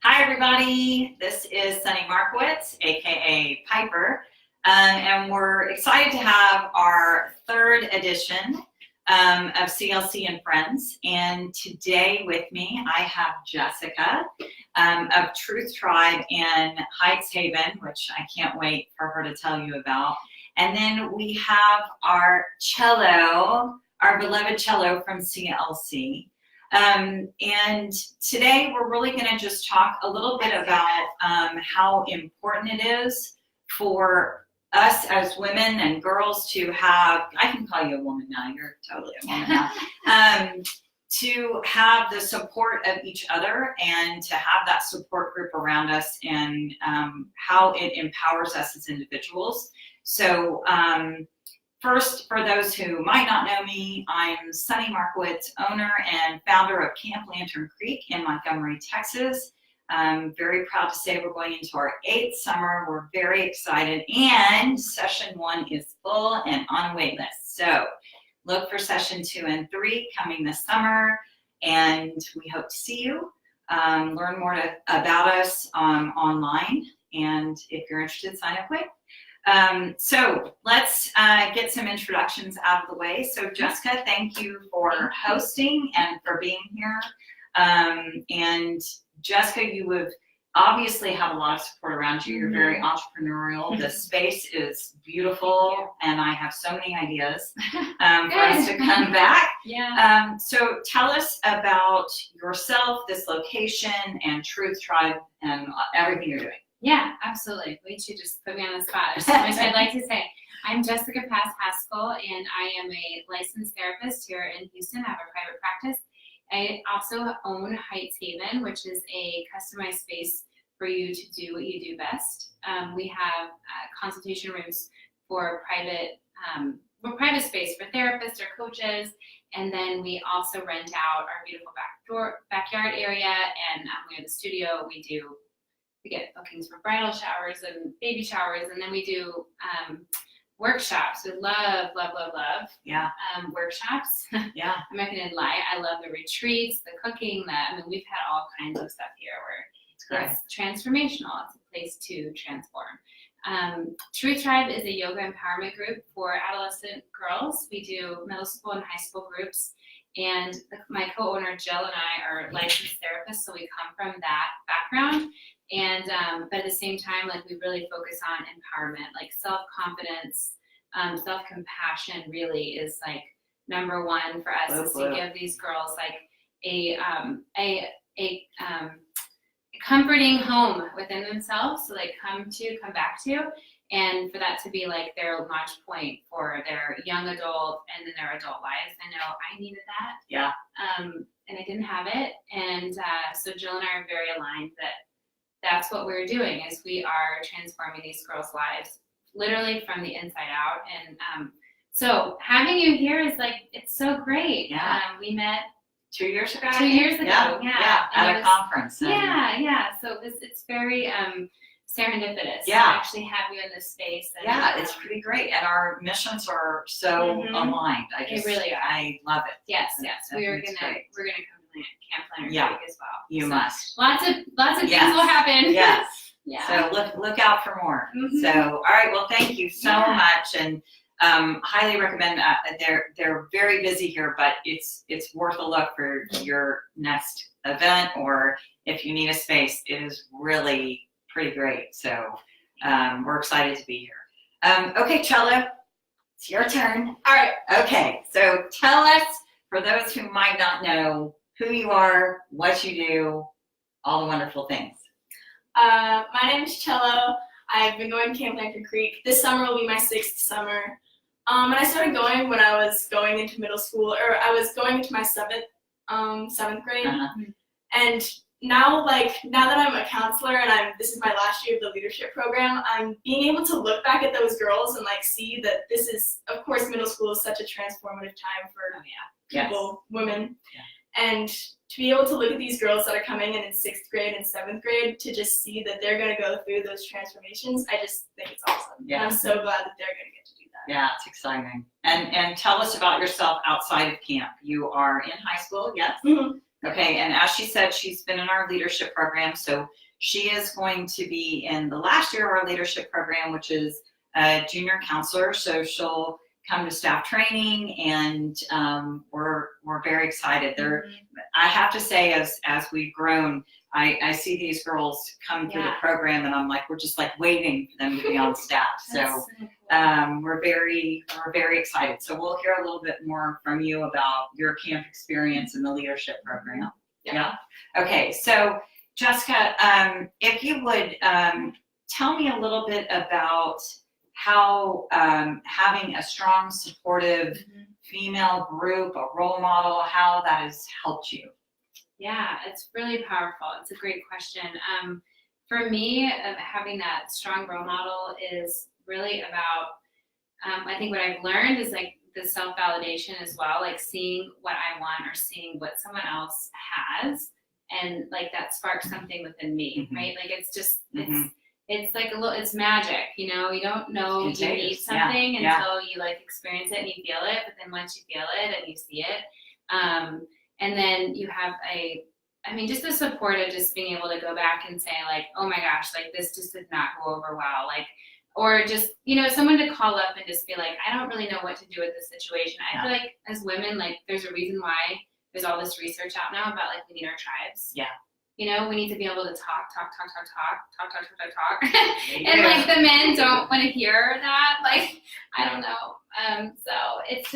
Hi, everybody. This is Sunny Markowitz, aka Piper, and we're excited to have our third edition of CLC and Friends. And today with me, I have Jessica of Truth Tribe in Heights Haven, which I can't wait for her to tell you about. And then we have our cello, our beloved cello from CLC. And today we're really going to just talk a little bit about how important it is for us as women and girls to have, I can call you a woman now, you're totally a woman now, to have the support of each other and to have that support group around us and how it empowers us as individuals. So first, for those who might not know me, I'm Sunny Markowitz, owner and founder of CampLanternCreek in Montgomery, Texas. I'm very proud to say we're going into our 8th summer. We're very excited, and session 1 is full and on a wait list. So look for session 2 and 3 coming this summer, and we hope to see you. Learn more about us online, and if you're interested, sign up quick. So let's get some introductions out of the way. So Jessica, thank you for hosting and for being here. And Jessica, you would obviously have a lot of support around you. You're very entrepreneurial. The space is beautiful, and I have so many ideas for us to come back. Yeah. So tell us about yourself, this location, and Truth Tribe, and everything you're doing. Yeah, absolutely. Way to just put me on the spot. There's so much I'd like to say. I'm Jessica Pass Haskell, and I am a licensed therapist here in Houston. I have a private practice. I also own Heights Haven, which is a customized space for you to do what you do best. We have consultation rooms for private space for therapists or coaches, and then we also rent out our beautiful backyard area, and near the studio we get bookings for bridal showers and baby showers, and then we do workshops. We love workshops. Yeah. I'm not gonna lie, I love the retreats, the cooking, we've had all kinds of stuff here where it's transformational. It's a place to transform. Truth Tribe is a yoga empowerment group for adolescent girls. We do middle school and high school groups, and my co-owner Jill and I are licensed therapists, so we come from that background. And but at the same time, we really focus on empowerment, self-confidence, self-compassion. Really is number one for us, to give these girls a comforting home within themselves, so they come back to, and for that to be their launch point for their young adult and then their adult lives. I know I needed that. Yeah. And I didn't have it, and so Jill and I are very aligned that that's what we're doing, is we are transforming these girls' lives literally from the inside out. And so having you here is it's so great. Yeah. We met 2 years ago. 2 years ago. Yeah. At a conference. Yeah. So it's very serendipitous to Yeah. actually have you in this space. And, yeah, it's pretty great, and our missions are so aligned. They really are. I love it. Yes. We're gonna come to Camp Planner Creek as well. You must. Lots of things will happen. Yes. Yeah. So look out for more. So all right. Well, thank you so much, and highly recommend. They're very busy here, but it's worth a look for your next event, or if you need a space. It is really pretty great. So we're excited to be here. Okay, cello, it's your turn. All right. Okay. So tell us, for those who might not know, who you are, what you do, all the wonderful things. My name is Cello. I've been going to CampLanternCreek. This summer will be my 6th summer. And I started going when I was going into middle school, or I was going into my 7th grade. And now that I'm a counselor and this is my last year of the leadership program, I'm being able to look back at those girls and see that this is, of course, middle school is such a transformative time for people, women. Yeah. And to be able to look at these girls that are coming in 6th grade and 7th grade, to just see that they're going to go through those transformations, I just think it's awesome. Yeah. And I'm so glad that they're going to get to do that. Yeah, it's exciting. And tell us about yourself outside of camp. You are in high school, yes? Mm-hmm. Okay, and as she said, she's been in our leadership program, so she is going to be in the last year of our leadership program, which is a junior counselor. So she'll come to staff training, and we're very excited. I have to say, as we've grown, I see these girls come through the program, and I'm like, we're just like waiting for them to be on staff. So we're very excited. So we'll hear a little bit more from you about your camp experience in the leadership program. Yeah. Okay. So Jessica, if you would tell me a little bit about how having a strong, supportive female group, a role model, how that has helped you. Yeah, it's really powerful. It's a great question. For me, having that strong role model is really about, I think what I've learned is like the self-validation as well, like seeing what I want or seeing what someone else has, and like that sparks something within me, right? Like it's just, it's like it's magic, you know, you don't know you need something until you like experience it and you feel it, but then once you feel it and you see it, and then you have just the support of just being able to go back and say like, oh my gosh, like this just did not go over well. Like, or just, you know, someone to call up and just be like, I don't really know what to do with this situation. I feel like as women, like there's a reason why there's all this research out now about like we need our tribes. Yeah. You know, we need to be able to talk. And like the men don't want to hear that. Like, I don't know. So it's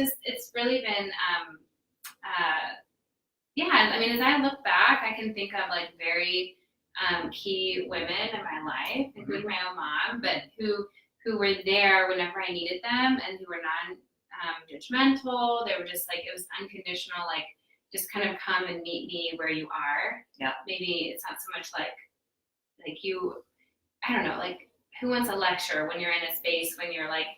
really been, I mean, as I look back, I can think of like very key women in my life, including my own mom, but who were there whenever I needed them and who were non-judgmental. They were just like, it was unconditional, like just kind of come and meet me where you are. Yeah. Maybe it's not so much like you, I don't know, like who wants a lecture when you're in a space when you're like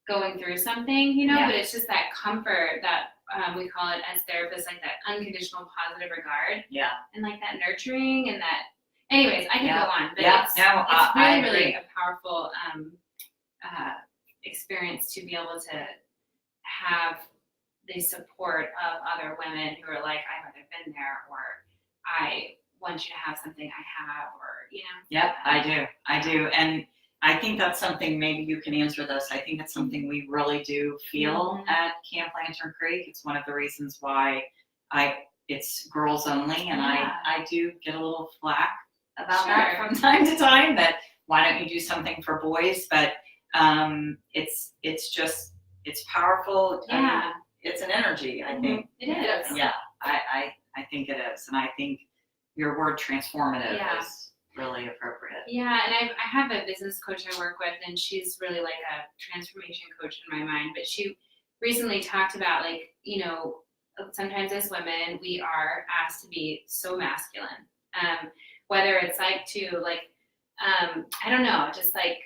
going through something, you know, but it's just that comfort that we call it as therapists, like that unconditional positive regard. Yeah. And like that nurturing and that, anyways, I can go on, but it's really a powerful experience to be able to have the support of other women who are like, I've either been there, or I want you to have something I have, or, you know. Yep, I do. And I think that's something, maybe you can answer this. I think it's something we really do feel at Camp Lantern Creek. It's one of the reasons why it's girls only, and I do get a little flack about that from time to time, that why don't you do something for boys? But it's powerful. Yeah. It's an energy, I think. It is. Yeah, I think it is. And I think your word transformative is really appropriate. Yeah, and I have a business coach I work with, and she's really like a transformation coach in my mind. But she recently talked about, like, you know, sometimes as women, we are asked to be so masculine. Whether it's like to, like, I don't know, just like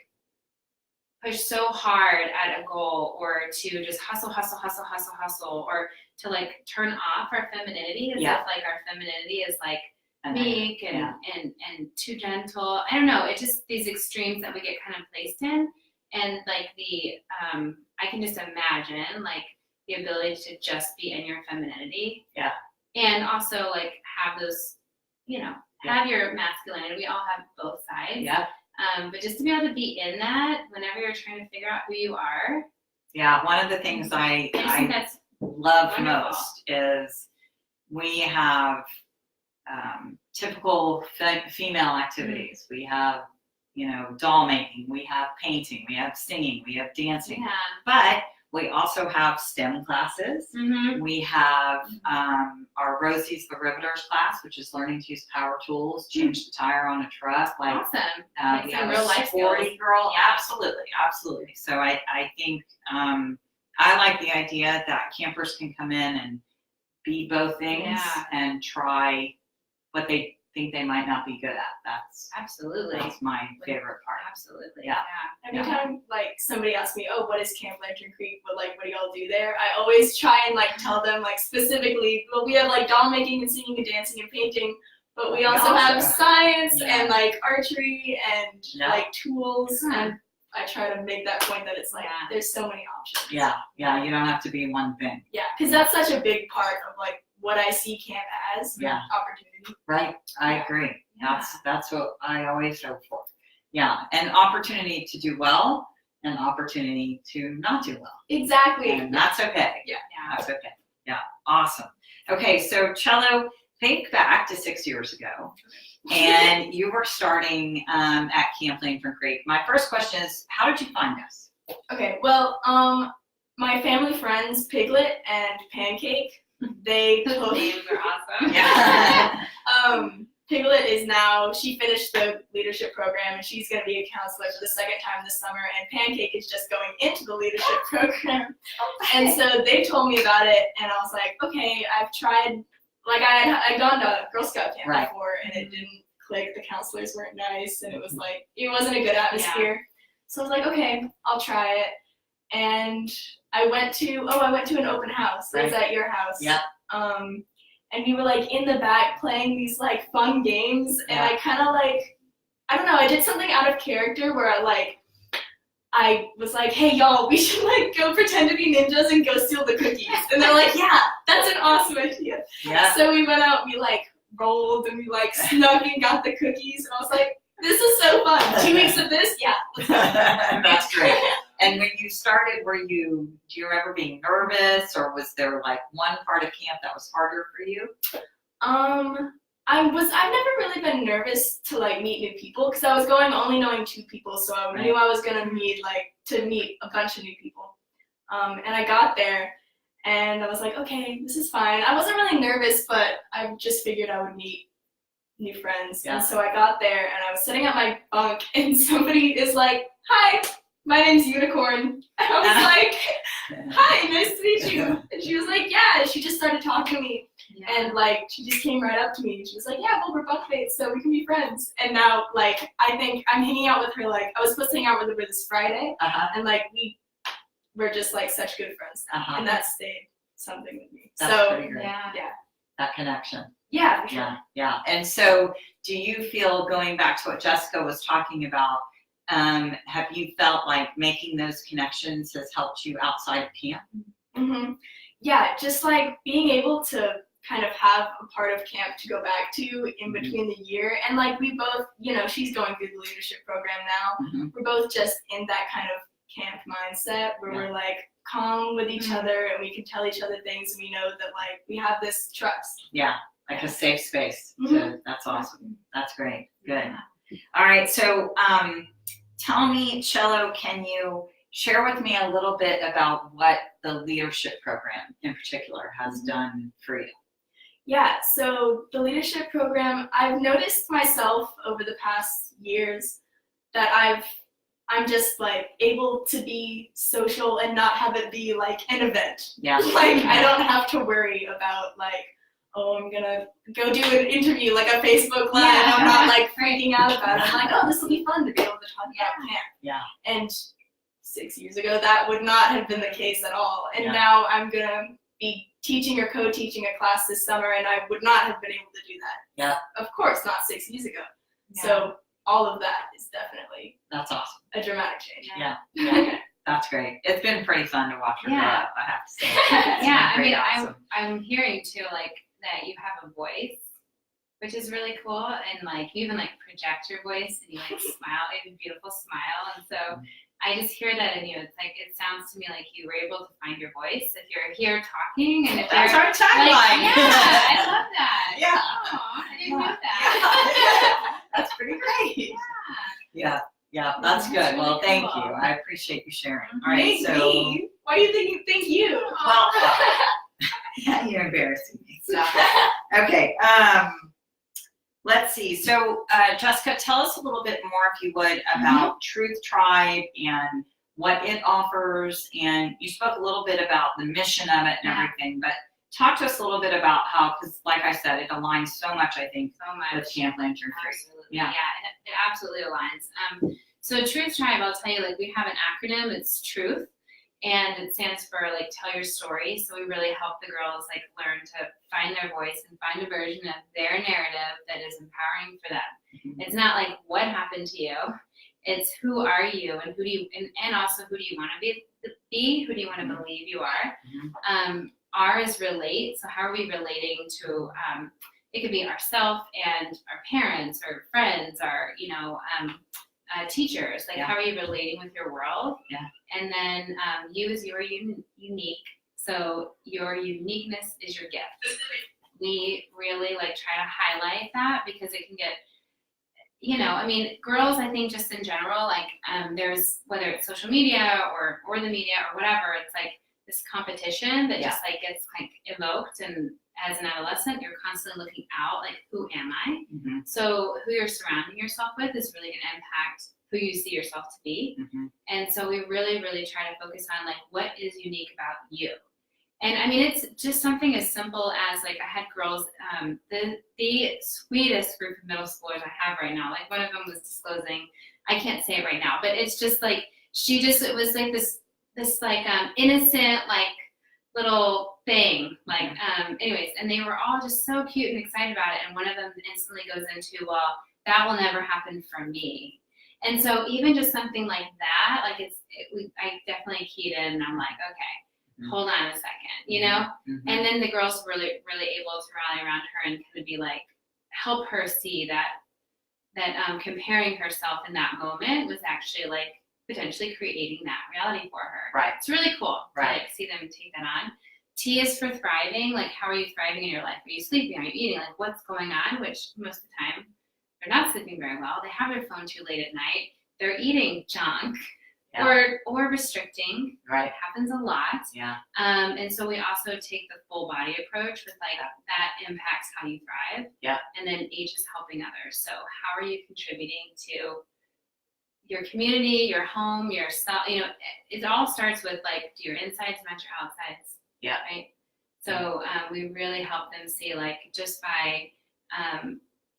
push so hard at a goal, or to just hustle, or to like turn off our femininity as if like our femininity is like meek and too gentle. I don't know. It's just these extremes that we get kind of placed in, and like I can just imagine like the ability to just be in your femininity. Yeah. And also like have those, you know, have your masculinity. We all have both sides. Yeah. But just to be able to be in that whenever you're trying to figure out who you are. Yeah, one of the things I love wonderful. Most is we have typical female activities. We have, you know, doll making, we have painting, we have singing, we have dancing. Yeah. But we also have STEM classes. We have our Rosie's the Riveter's class, which is learning to use power tools, change the tire on a truck. Like, awesome. We have real life sporty girl. Yeah. Absolutely. So I think I like the idea that campers can come in and be both things and try what they think they might not be good at. That's my favorite part. Absolutely. Yeah. Every time like somebody asks me, oh, what is Camp Lantern Creek? What do y'all do there? I always try and like tell them like specifically, well, we have like doll making and singing and dancing and painting, but we also have science and like archery and like tools. And I try to make that point that it's like there's so many options. Yeah. You don't have to be one thing. Yeah, because that's such a big part of like what I see camp as, Yeah. opportunity. Right, I agree. That's what I always hope for. Yeah, an opportunity to do well, an opportunity to not do well. Exactly. And that's okay. Yeah. That's okay. Yeah, awesome. Okay, so Cello, think back to 6 years ago, and you were starting at CampLanternCreek. My first question is, how did you find us? Okay, well, my family friends, Piglet and Pancake, they Those told names are awesome. Yeah. Piglet is now, she finished the leadership program and she's going to be a counselor for the second time this summer, and Pancake is just going into the leadership program. And so they told me about it, and I was like, okay, I've tried, like I'd gone to Girl Scout camp Right. before and it didn't click, the counselors weren't nice, and it was like, it wasn't a good atmosphere. So I was like, okay, I'll try it. And I went to an open house. It was Right. at your house. Yep. And you were like in the back playing these like fun games, and I kind of like, I don't know, I did something out of character where I was like, hey y'all, we should like go pretend to be ninjas and go steal the cookies. And they're like, yeah, that's an awesome idea. Yeah. So we went out, we like rolled and we like snuck and got the cookies, and I was like, this is so fun. 2 weeks of this, yeah. Let's go. That's great. And when you started, do you remember being nervous, or was there like one part of camp that was harder for you? I've never really been nervous to like meet new people, because I was going only knowing 2 people, so I knew I was gonna meet a bunch of new people. And I got there and I was like, okay, this is fine. I wasn't really nervous, but I just figured I would meet new friends. Yeah. And so I got there and I was sitting at my bunk and somebody is like, hi, my name's Unicorn. And I was like, hi, nice to meet you. And she was like, yeah. She just started talking to me. And like, she just came right up to me and she was like, yeah, well, we're bunkmates, so we can be friends. And now, like, I think I'm hanging out with her, like, I was supposed to hang out with her this Friday. And like, we're just like such good friends now. And that stayed something with me. That's so, pretty great. yeah. That connection. Yeah, for sure. Yeah. And so do you feel, going back to what Jessica was talking about, have you felt like making those connections has helped you outside of camp? Mm-hmm. Yeah, just like being able to kind of have a part of camp to go back to in between the year. And like we both, you know, she's going through the leadership program now. We're both just in that kind of camp mindset where we're like calm with each other and we can tell each other things, and we know that like we have this trust. Yeah, like a safe space. That's awesome. That's great. Good. All right, so tell me, Cello, can you share with me a little bit about what the leadership program in particular has done for you? Yeah, so the leadership program, I've noticed myself over the past years that I'm just like able to be social and not have it be like an event. Yeah. Like I don't have to worry about like, oh, I'm gonna go do an interview, like a Facebook Live. Yeah. I'm not like freaking out about it. I'm like, oh, this will be fun to be able to talk about camp. Yeah. And 6 years ago, that would not have been the case at all. And now I'm gonna be teaching or co-teaching a class this summer, and I would not have been able to do that. Yeah. Of course, not 6 years ago. So all of that is definitely That's awesome. a dramatic change. Yeah. That's great. It's been pretty fun to watch her grow up, I have to say. It's I been mean, pretty awesome. I'm hearing too, like, that you have a voice, which is really cool, and like you even like project your voice and you like smile, you have a beautiful smile, and so I just hear that in you. It's like, it sounds to me like you were able to find your voice if you're here talking, and if That's you're our tagline. like, yeah, I love that. Yeah. Aw, I didn't know that. That's pretty great. Yeah. Yeah, that's good. Well, really thank cool. you. I appreciate you sharing. All right, so Me? Why do you think you think you? well, yeah, you're embarrassing me. Stop it. Okay. Let's see. So, Jessica, tell us a little bit more, if you would, about Truth Tribe and what it offers. And you spoke a little bit about the mission of it and everything, but talk to us a little bit about how, because like I said, it aligns so much, I think, So much. with CampLanternCreek. Absolutely. Yeah. It absolutely aligns. So Truth Tribe, I'll tell you, like, we have an acronym, it's Truth, and it stands for like tell your story. So we really help the girls like learn to find their voice and find a version of their narrative that is empowering for them. It's not like what happened to you, it's who are you and who do you and also who do you want to be, who do you want to believe you are. R is relate. So how are we relating to, it could be ourselves and our parents or friends or, teachers. Like, how are you relating with your world? Yeah. And then U is your unique. So your uniqueness is your gift. We really try to highlight that because it can get, girls, I think just in general, there's, whether it's social media or the media or whatever, it's like this competition that just gets evoked. And as an adolescent, you're constantly looking out, who am I? Mm-hmm. So who you're surrounding yourself with is really going to impact who you see yourself to be. Mm-hmm. And so we really, really try to focus on what is unique about you. And it's just something as simple as I had girls, the sweetest group of middle schoolers I have right now. One of them was disclosing, I can't say it right now, but it's just it was this innocent little thing. Anyways, and they were all just so cute and excited about it. And one of them instantly goes into, well, that will never happen for me. And so even just something like that, I definitely keyed in and I'm like, okay, hold on a second, Mm-hmm. And then the girls were really, really able to rally around her and kind of be help her see that comparing herself in that moment was actually potentially creating that reality for her. Right. It's really cool right. to see them take that on. T is for thriving. How are you thriving in your life? Are you sleeping? Are you eating? What's going on? Which most of the time they're not sleeping very well. They have their phone too late at night. They're eating junk. Yeah. Or restricting. Right. It happens a lot. Yeah. And so we also take the full body approach with that impacts how you thrive. Yeah. And then H is helping others. So how are you contributing to your community, your home, yourself? It all starts with do your insides match your outsides? Yeah. Right. So we really help them see just by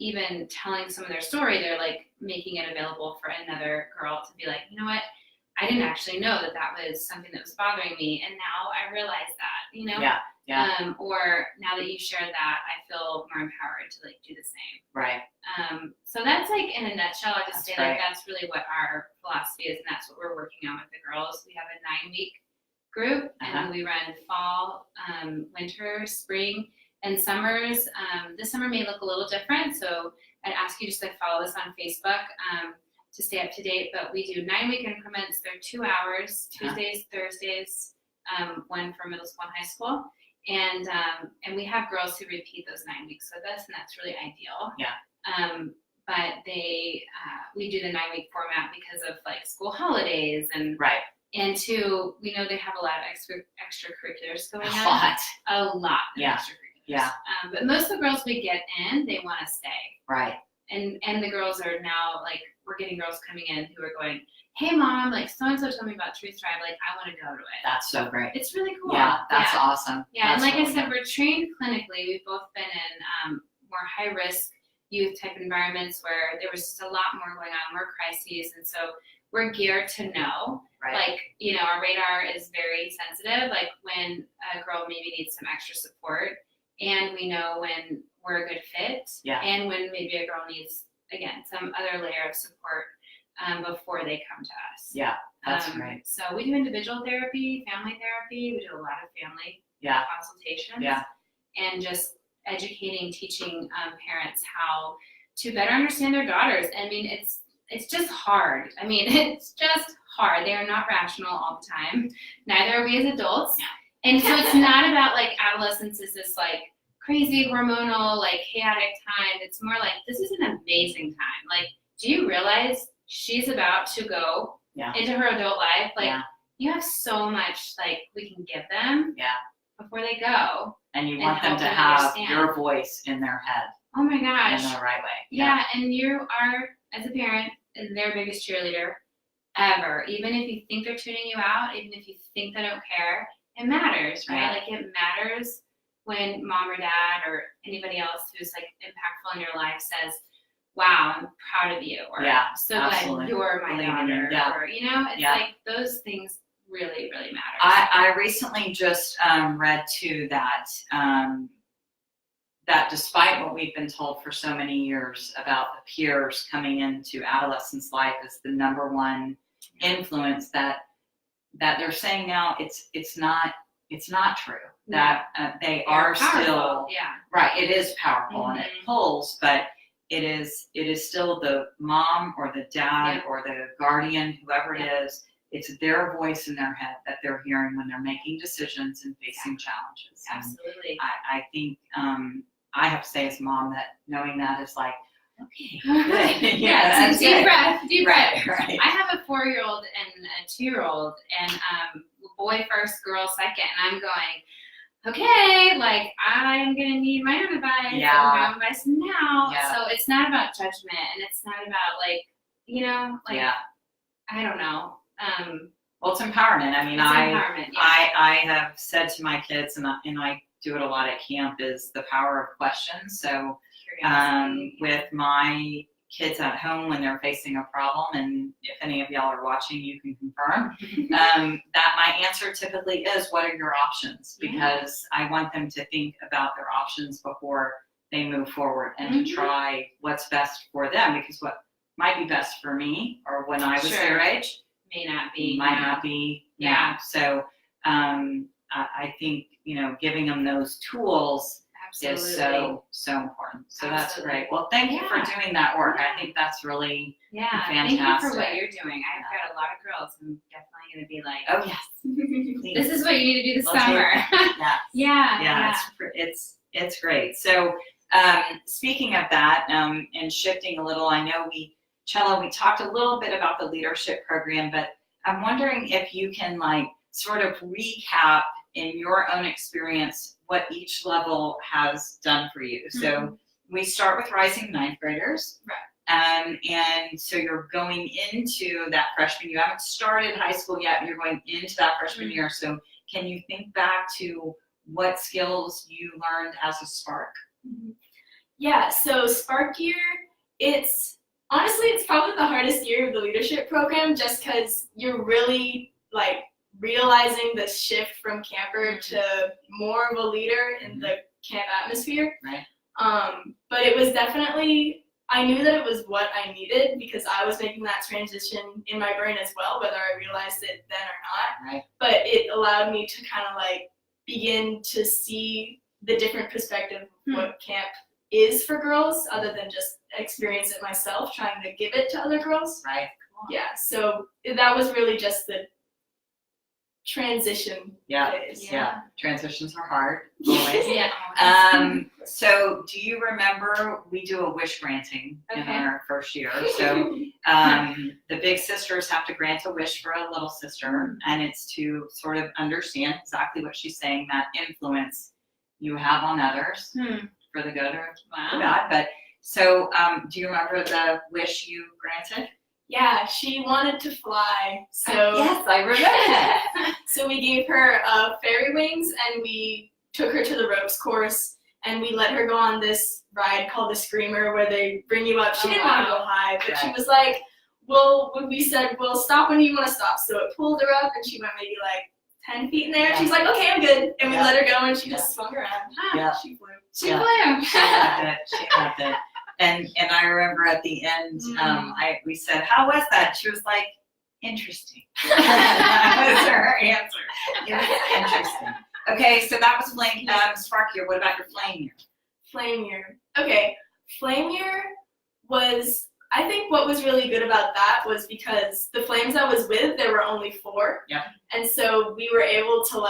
even telling some of their story, they're making it available for another girl to be you know what? I didn't actually know that was something that was bothering me, and now I realize that, Yeah, yeah. Or now that you shared that, I feel more empowered to do the same. Right. So that's in a nutshell. I just say right. that's really what our philosophy is, and that's what we're working on with the girls. We have a 9-week group, and we run fall, winter, spring, and summers. This summer may look a little different, so I'd ask you just to follow us on Facebook. To stay up to date, but we do 9-week increments. They're 2 hours, Tuesdays, Thursdays, one for middle school and high school, and we have girls who repeat those 9 weeks with us, and that's really ideal. Yeah. But we do the 9-week format because of school holidays and right. And two, we know they have a lot of extracurriculars going on. A lot of extracurriculars. Yeah. But most of the girls we get in, they want to stay. Right. And the girls are now we're getting girls coming in who are going, hey mom, so-and-so told me about Truth Tribe, I want to go to it. That's so great. It's really cool. Yeah, that's awesome. Yeah, that's and really I said, we're trained clinically. We've both been in more high-risk youth type environments where there was just a lot more going on, more crises, and so we're geared to know. Right. Our radar is very sensitive, when a girl maybe needs some extra support, and we know when we're a good fit, and when maybe a girl needs, again, some other layer of support before they come to us. Yeah, that's great. So we do individual therapy, family therapy. We do a lot of family consultations. Yeah. And just educating, teaching parents how to better understand their daughters. I mean, it's just hard. It's just hard. They are not rational all the time. Neither are we as adults. Yeah. And so it's not about adolescence is this crazy hormonal chaotic time. It's more this is an amazing time. Do you realize she's about to go into her adult life? You have so much we can give them before they go. And you want them to have your voice in their head. Oh my gosh. In the right way. Yeah, and you are, as a parent, their biggest cheerleader ever. Even if you think they're tuning you out, even if you think they don't care, it matters, right? It matters when mom or dad or anybody else who's impactful in your life says, wow, I'm proud of you, or so glad you're my daughter, or it's those things really, really matter. I recently just read too that that despite what we've been told for so many years about the peers coming into adolescence life as the number one influence, that they're saying now it's not it's not true that they are Powerful. still Yeah. right. It is powerful and it Mhm. pulls, but it is still the mom or the dad or the guardian, whoever it is. It's their voice in their head that they're hearing when they're making decisions and facing challenges. And Absolutely. I think I have to say as a mom that knowing that is like, okay, good. Yeah, that's deep good. breath, deep breath. Right. I have a 4-year-old and a 2-year-old, and boy first, girl second, and I'm going, okay, like I'm gonna need my own advice. Yeah. And my own advice now. Yeah. So it's not about judgment, and it's not about like, like Yeah. I don't know. Well, it's empowerment. I mean, It's empowerment. Yeah. I have said to my kids, and I do it a lot at camp, is the power of questions. So Curiosity. with my kids at home when they're facing a problem, and if any of y'all are watching, you can confirm, that my answer typically is, what are your options? Because I want them to think about their options before they move forward and to try what's best for them, because what might be best for me or when I was their age may not be. might not be now. So I think, giving them those tools Absolutely. is so important. So that's Absolutely. great. Well, thank you for doing that work. I think that's really Thank you for fantastic. what you're doing. I've got a lot of girls. I'm definitely going to be like, Oh yes, please. this is what you need to do this Let's summer. Yes. Yeah. It's great. So speaking of that, and shifting a little, I know Cello, we talked a little bit about the leadership program, but I'm wondering if you can sort of recap in your own experience what each level has done for you. So we start with rising ninth graders. Right. And so you're going into that freshman, you haven't started high school yet, but you're going into that freshman year. So can you think back to what skills you learned as a Spark? Yeah, so Spark year, honestly, it's probably the hardest year of the leadership program, just because you're really realizing the shift from camper to more of a leader in the camp atmosphere. Right. But it was definitely, I knew that it was what I needed because I was making that transition in my brain as well, whether I realized it then or not. Right. But it allowed me to kind of begin to see the different perspective of what camp is for girls, other than just experience it myself, trying to give it to other girls. Right. Yeah, so that was really just the transition phase. Yeah. Transitions are hard, always. Yeah. So do you remember, we do a wish granting in our first year. So the big sisters have to grant a wish for a little sister, and it's to sort of understand exactly what she's saying, that influence you have on others for the good of God. But so do you remember the wish you granted? Yeah, she wanted to fly, so yes, I remember that. So we gave her fairy wings, and we took her to the ropes course, and we let her go on this ride called the Screamer, where they bring you up. She didn't want to go high, but she was like, we said, well, stop when you want to stop. So it pulled her up, and she went maybe 10 feet in there. And she's like, okay, I'm good. And we let her go, and she just swung around. She flew. She flew. She loved it. And I remember at the end, we said, how was that? She was like, interesting. That was her answer. It was interesting. Okay, so that was Spark year. What about your flame year? Flame year. Okay, flame year was, I think what was really good about that was because the flames I was with, there were only 4. Yep. And so we were able to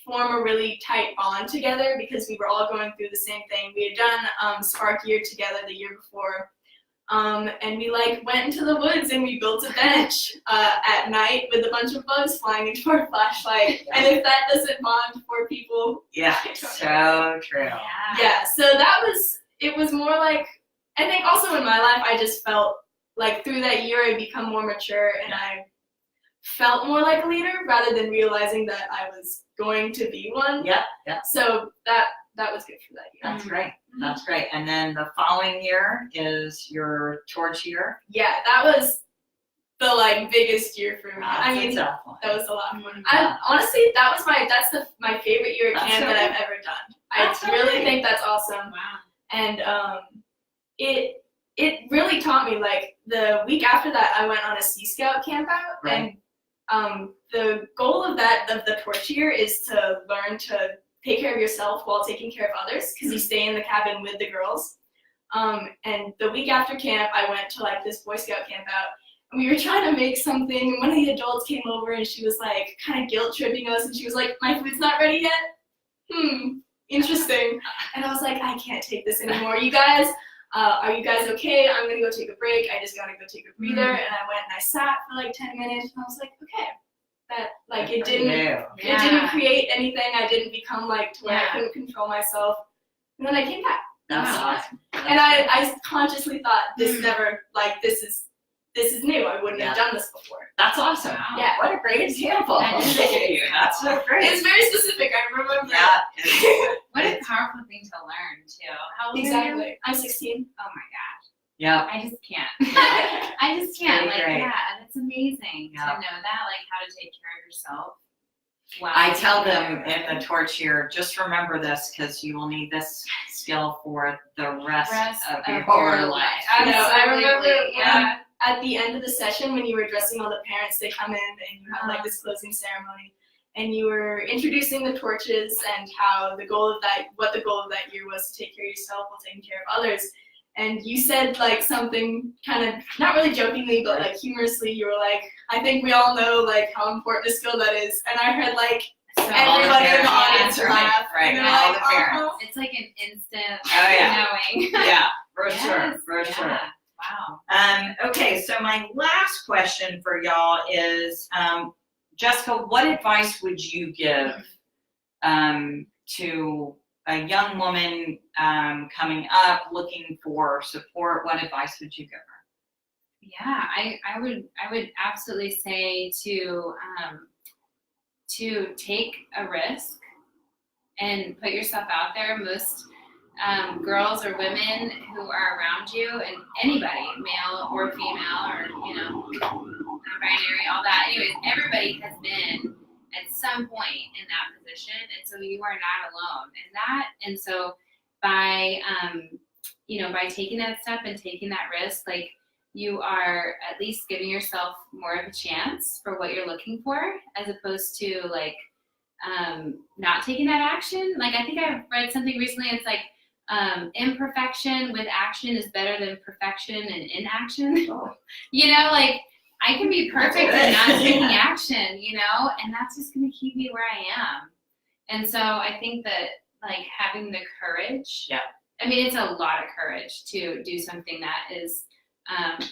form a really tight bond together because we were all going through the same thing. We had done Spark year together the year before. And we went into the woods and we built a bench at night with a bunch of bugs flying into our flashlight. And if that doesn't bond 4 people. Yeah, so true. Yeah, so it was more I think also in my life, I just felt through that year I become more mature and I felt more like a leader rather than realizing that I was going to be one. Yeah. So that was good for that year. That's great. That's great. And then the following year is your torch year. Yeah, that was the biggest year for me. I mean, that was a lot of fun. Honestly, that's my favorite year at camp that I've ever done. I really think that's awesome. Wow. And it really taught me. The week after that, I went on a Sea Scout camp out, and the goal of the torch year is to learn to take care of yourself while taking care of others, because you stay in the cabin with the girls. And the week after camp, I went to like this Boy Scout camp out, and we were trying to make something, and one of the adults came over and she was like kind of guilt tripping us, and she was like, "My food's not ready yet? Interesting." And I was like, "I can't take this anymore. You guys, are you guys okay? I'm gonna go take a break. I just gotta go take a breather." And I went and I sat for like 10 minutes, and I was like, okay. That like it didn't create anything. I didn't become like to where I couldn't control myself. And then I came back. That's awesome. And I consciously thought this never like this is new. I wouldn't have done this before. That's awesome. Wow. Yeah. What a great example. That is Look at you. That's so great. It's very specific. I remember. Yeah. What a powerful thing to learn too. How old are you? Exactly. I'm 16. Oh my gosh. Yeah. I just can't. I just can't. Really Like, great. yeah, that's amazing Yeah. to know that, like how to take care of yourself. Wow. I tell them in the torch here, just remember this, because you will need this skill for the rest of your life. I know. I remember Yeah. at the end of the session when you were addressing all the parents, they come in and you have like this closing ceremony, and you were introducing the torches and how what the goal of that year was to take care of yourself while taking care of others. And you said like something kind of, not really jokingly, but like humorously, you were like, "I think we all know like how important a skill that is." And I heard like everybody in the audience laugh. Right, And all like, the parents. It's like an instant Oh, knowing. Yeah, for Yes, sure, for yeah. sure. Wow. Okay, so my last question for y'all is, Jessica, what advice would you give to a young woman coming up looking for support? What advice would you give her? Yeah, I would absolutely say to take a risk and put yourself out there. Most girls or women who are around you, and anybody, male or female, or non-binary, all that. Anyways, everybody has been at some point in that position, and so you are not alone in that. And so by by taking that step and taking that risk, like, you are at least giving yourself more of a chance for what you're looking for, as opposed to like not taking that action. Like, I think I read something recently. It's like imperfection with action is better than perfection and inaction. Oh. Like, I can be perfect That's and not good. taking action, and that's just going to keep me where I am. And so I think that, like, having the courage, I mean, it's a lot of courage to do something that is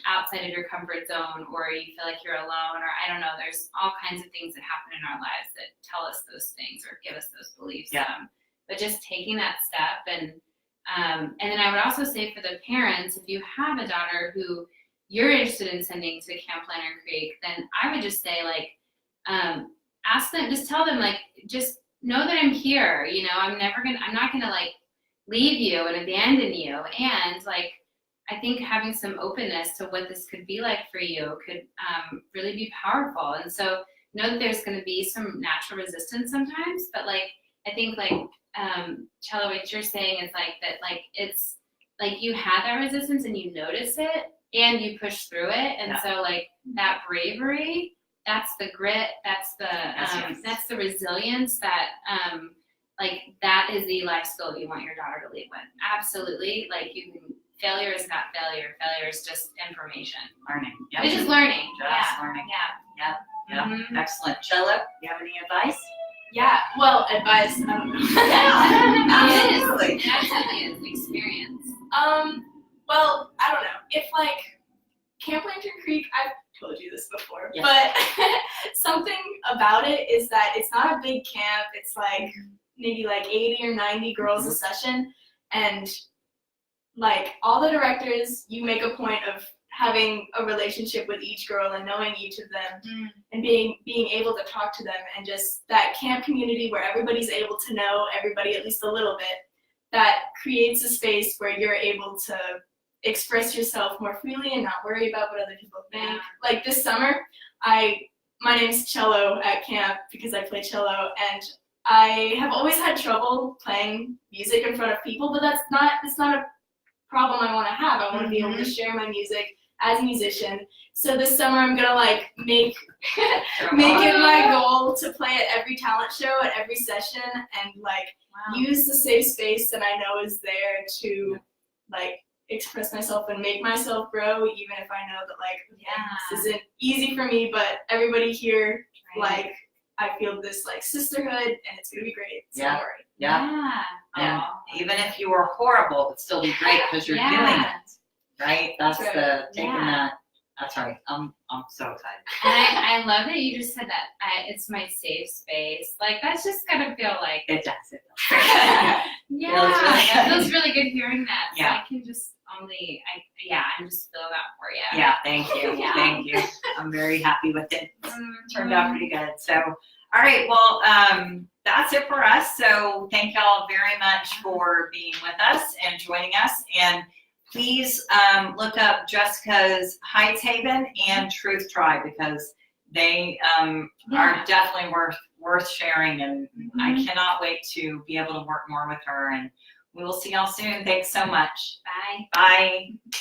outside of your comfort zone, or you feel like you're alone, or I don't know, there's all kinds of things that happen in our lives that tell us those things or give us those beliefs. But just taking that step, and then I would also say for the parents, if you have a daughter who you're interested in sending to CampLanternCreek, then I would just say, like, ask them, just tell them, like, just know that I'm here. I'm not gonna like leave you and abandon you. And like, I think having some openness to what this could be like for you could really be powerful. And so know that there's going to be some natural resistance sometimes, but like, I think like Cello, what you're saying is like that, like, it's like you had that resistance and you notice it and you push through it. And so like that bravery, that's the grit, that's the resilience that like that is the life skill you want your daughter to lead with. Absolutely. Like, failure is not failure. Failure is just information. Learning. It's just learning. Just learning. Yeah. Mhm. Excellent. Cello, you have any advice? Yeah. Well, advice. I don't know. Absolutely. It absolutely is experience. Well, I don't know. If like CampLanternCreek, I've told you this before, Yes. but something about it is that it's not a big camp. It's like maybe like 80 or 90 girls a session, and like all the directors, you make a point of having a relationship with each girl and knowing each of them and being able to talk to them, and just that camp community where everybody's able to know everybody at least a little bit, that creates a space where you're able to express yourself more freely and not worry about what other people think. Yeah. Like this summer, my name's Cello at camp because I play cello, and I have always had trouble playing music in front of people, but it's not a problem I want to have. I want to be able to share my music as a musician. So this summer I'm gonna like make it my goal to play at every talent show, at every session, and like use the safe space that I know is there to like express myself and make myself grow, even if I know that like this isn't easy for me, but everybody here like I feel this like sisterhood and it's gonna be great. So don't worry. And even if you were horrible, it'd still be great because you're doing it, right? That's the taking that. That's right. I'm so excited. And I love that you just said that. It's my safe space. Like that's just gotta feel like it does. That feels really good hearing that. So Yeah. I can just only I'm just feel that for you. Yeah, thank you. Yeah. Thank you. I'm very happy with it. Turned out pretty good. So, all right. Well, that's it for us. So thank y'all very much for being with us and joining us. And please look up Jessica's Heights Haven and Truth Tribe because they are definitely worth sharing. And I cannot wait to be able to work more with her. And we will see y'all soon. Thanks so much. Bye. Bye.